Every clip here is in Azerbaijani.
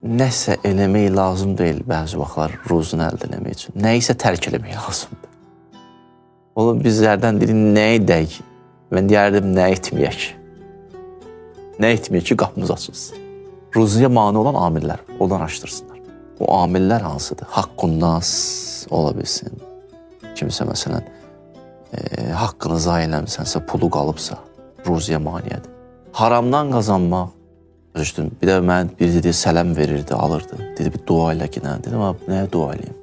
nəsə eləmək lazım deyil bəzi vaxtlar ruzunu əldə eləmək üçün. Nəyisə tərk eləmək lazımdır. Oğlum bizlərdən dedik, nə edək? Mən deyərdim, nə etməyək? Nə etməyək ki, qapımız açılsın. Ruzuya mane olan amillər, ondan araşdırsınlar. O amillər hansıdır? Haqqun nas ola bilsin. Kimsə məsələn, haqqını zayi eləmisənsə, pulu qalıbsa, ruziyə maniyyədir. Haramdan qazanmaq, bir də mən biri dedi, sələm verirdi, alırdı. Dedi, bir dua ilə gidən. Dedim, nəyə dua eləyim?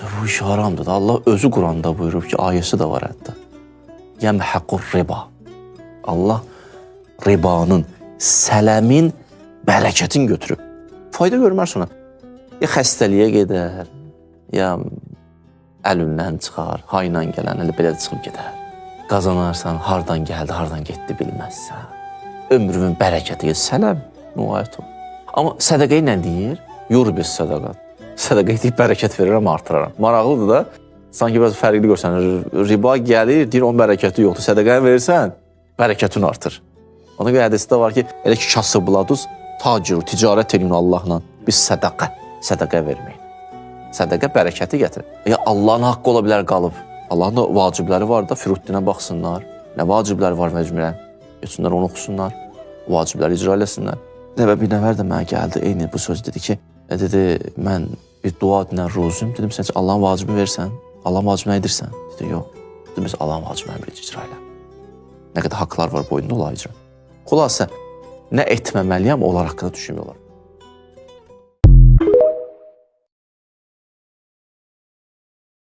Bu iş haramdır da. Allah özü Quranda buyurub ki, ayəsi də var hətta. Yəmhəqur riba. Allah ribanın, sələmin, bərəkətin götürüb. Fayda görmər sonra. Ya xəstəliyə gedər, ya əlindən çıxar, hayla gələn, elə belə də çıxıb gedər. Qazanarsan, hardan gəldi, hardan getdi bilməzsən. Ömrümün bərəkəti, sələm, müayət ol. Amma sədəqəyi nə deyir? Yurbis sədəqat. Sədəqəyi deyib, bərəkət verirəm, artıraram. Maraqlıdır da, sanki bəzi fərqli görsən, riba gəlir, deyir, onun bərəkəti yoxdur. Sədəqəni verirsən, bərəkətin artır. Ona görə hədisdə var ki, elə ki, kasıbladuz, tacir, ticarət edin Allahla, biz sədəqə verməyin. Sədəqə bərəkəti gətirir. Ya Allahın haqqı ola bilər qalıb. Allahın da vacibləri var da, Firuddinə baxsınlar. Nə vacibləri var məcmurə? Geçsinlər, onu oxusunlar. Vacibləri icra eləsinlər. Bir nəvər də mənə gəldi, eyni bu söz dedi ki, dedi, mən bir dua dinən ruzuyum. Dedim, sən Allahın vacibini versən, Allahın vacibini edirsən? Dedi, yox. Dedim, biz Allahın vacibini bir icra elə. Nə qədər haqlar var boyunda olar icra. Xülasə, nə etməməliyəm, onlar haqqında düşünmüyorlar.